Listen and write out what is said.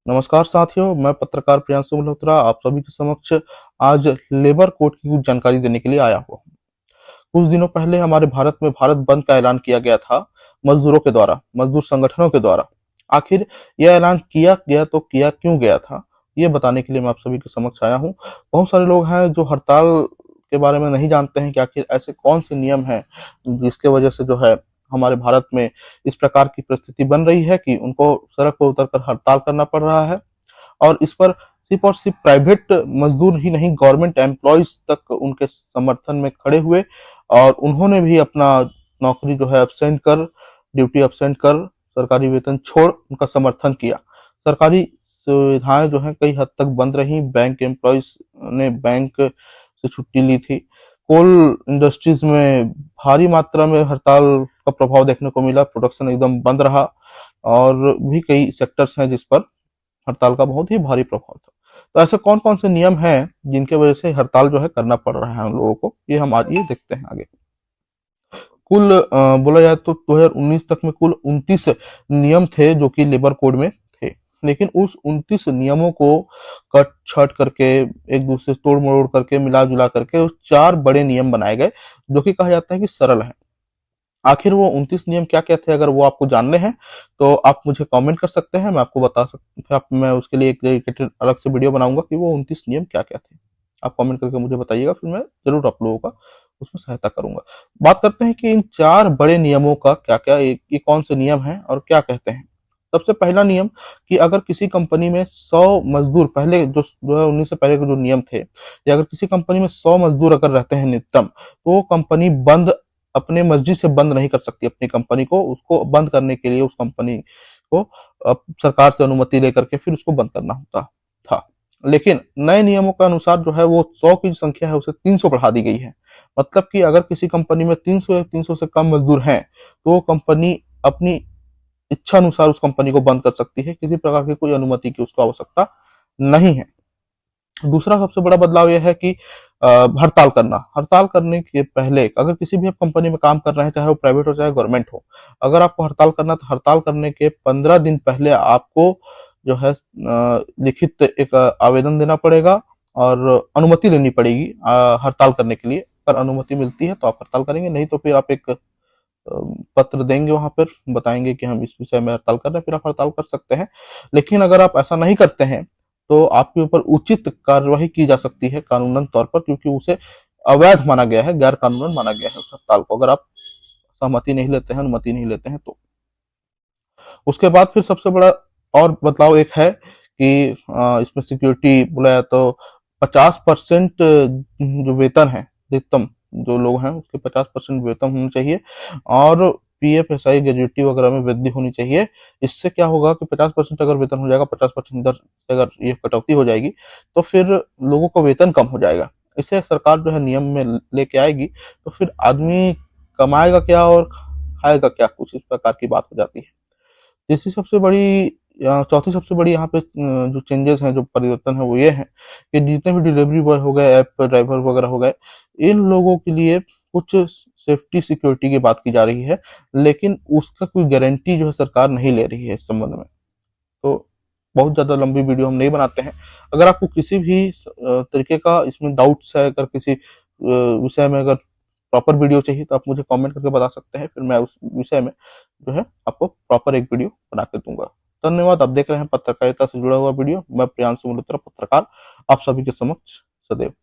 नमस्कार साथियों, मैं पत्रकार प्रियांशु मल्होत्रा आप सभी के समक्ष आज लेबर कोड की कुछ जानकारी देने के लिए आया हुआ हूँ। कुछ दिनों पहले हमारे भारत में भारत बंद का ऐलान किया गया था मजदूरों के द्वारा, मजदूर संगठनों के द्वारा। आखिर यह ऐलान किया गया तो किया क्यों गया था, ये बताने के लिए मैं आप सभी के समक्ष आया हूँ। बहुत सारे लोग हैं जो हड़ताल के बारे में नहीं जानते हैं कि आखिर ऐसे कौन से नियम हैं जिसके वजह से जो है हमारे भारत में इस प्रकार की परिस्थिति बन रही है कि उनको सड़क पर उतरकर हड़ताल करना पड़ रहा है। और इस पर सिर्फ और सिर्फ प्राइवेट मजदूर ही नहीं, गवर्नमेंट एम्प्लॉयज तक उनके समर्थन में खड़े हुए और उन्होंने भी अपना नौकरी जो है अब्सेंट कर, ड्यूटी अब्सेंट कर, सरकारी वेतन छोड़ उनका समर्थन किया। सरकारी सुविधाएं जो है कई हद तक बंद रही। बैंक एम्प्लॉयज ने बैंक से छुट्टी ली थी। कोल इंडस्ट्रीज में भारी मात्रा में हड़ताल का प्रभाव देखने को मिला, प्रोडक्शन एकदम बंद रहा और भी कई सेक्टर्स हैं जिस पर हड़ताल का बहुत ही भारी प्रभाव था। तो ऐसे कौन कौन से नियम हैं जिनके वजह से हड़ताल जो है करना पड़ रहा है हम लोगों को, ये हम आज ये देखते हैं आगे। कुल बोला जाए तो 2019 तक में कुल 29 नियम थे जो कि लेबर कोड में थे। लेकिन उस 29 नियमों को कट छट करके, एक दूसरे से तोड़ मरोड़ करके, मिला जुला करके उस 4 बड़े नियम बनाए गए जो कि कहा जाता है कि सरल है। आखिर वो 29 नियम क्या-क्या थे, अगर वो आपको जानने हैं तो आप मुझे कमेंट कर सकते हैं, मैं आपको बता सकता फिर आप मैं उसके लिए एक डेडिकेटेड अलग से वीडियो बनाऊंगा कि वो 29 नियम क्या-क्या थे। आप कमेंट करके मुझे बताइएगा, फिर मैं जरूर आप लोगों का उसमें सहायता करूंगा। बात करते हैं कि इन 4 बड़े नियमों का क्या-क्या, ये कौन से नियम हैं और क्या कहते हैं। सबसे पहला नियम कि अगर किसी कंपनी में 100 मजदूर, पहले जो 2019 से पहले के जो नियम थे, या अगर किसी कंपनी में 100 मजदूर अगर रहते हैं न्यूनतम, तो वो कंपनी बंद अपने मर्जी से बंद नहीं कर सकती अपनी कंपनी को। उसको बंद करने के लिए उस कंपनी को सरकार से अनुमति लेकर के फिर उसको बंद करना होता था। लेकिन नए नियमों के अनुसार जो है वो 100 की संख्या है उसे 300 बढ़ा दी गई है। मतलब कि अगर किसी कंपनी में 300 या 300 से कम मजदूर हैं तो वो कंपनी अपनी इच्छा अनुसार उस कंपनी को बंद कर सकती है, किसी प्रकार की कोई अनुमति की उसको आवश्यकता नहीं है। दूसरा सबसे बड़ा बदलाव यह है कि हड़ताल करना। हड़ताल करने के पहले अगर किसी भी आप कंपनी में काम कर रहे हैं, चाहे वो प्राइवेट हो चाहे गवर्नमेंट हो, अगर आपको हड़ताल करना तो हड़ताल करने के 15 दिन पहले आपको जो है लिखित एक आवेदन देना पड़ेगा और अनुमति लेनी पड़ेगी हड़ताल करने के लिए। अगर अनुमति मिलती है तो आप हड़ताल करेंगे, नहीं तो फिर आप एक पत्र देंगे, वहां पर बताएंगे कि हम इस विषय में हड़ताल कर रहे हैं, फिर आप हड़ताल कर सकते हैं। लेकिन अगर आप ऐसा नहीं करते हैं तो आपके ऊपर उचित कार्यवाही की जा सकती है कानूनन तौर पर, क्योंकि उसे अवैध माना गया है, गैर कानूनन माना गया है उस हड़ताल को, अगर आप सहमति नहीं लेते हैं, अनुमति नहीं लेते हैं तो। उसके बाद फिर सबसे बड़ा और बदलाव एक है कि इसमें सिक्योरिटी बुलाया तो 50% जो वेतन है, अधिकतम जो लोग हैं उसके 50% वेतन होना चाहिए और पीएफ, एसआई, ग्रेजुएटी वगैरह में वृद्धि होनी चाहिए। इससे क्या होगा कि 50% अगर वेतन हो जाएगा, 50% दर से अगर ये कटौती हो जाएगी तो फिर लोगों को वेतन कम हो जाएगा। इसे सरकार जो है नियम में लेके आएगी तो फिर आदमी कमाएगा क्या और खाएगा क्या, कुछ इस प्रकार की बात हो जाती है। तीसरी सबसे बड़ी चौथी सबसे बड़ी यहाँ पे जो चेंजेस हैं, जो परिवर्तन है वो ये है कि जितने भी डिलीवरी बॉय हो गए, ऐप ड्राइवर वगैरह हो गए, इन लोगों के लिए कुछ सेफ्टी सिक्योरिटी की बात की जा रही है, लेकिन उसका कोई गारंटी जो है सरकार नहीं ले रही है इस संबंध में। तो बहुत ज्यादा लंबी वीडियो हम नहीं बनाते हैं। अगर आपको किसी भी तरीके का इसमें डाउट्स है, अगर किसी विषय में अगर प्रॉपर वीडियो चाहिए तो आप मुझे कमेंट करके बता सकते हैं, फिर मैं उस विषय में जो है आपको प्रॉपर एक वीडियो बना के दूंगा। धन्यवाद। आप देख रहे हैं पत्रकारिता से जुड़ा हुआ वीडियो। मैं प्रियांशु मल्होत्रा, पत्रकार, आप सभी के समक्ष सदैव।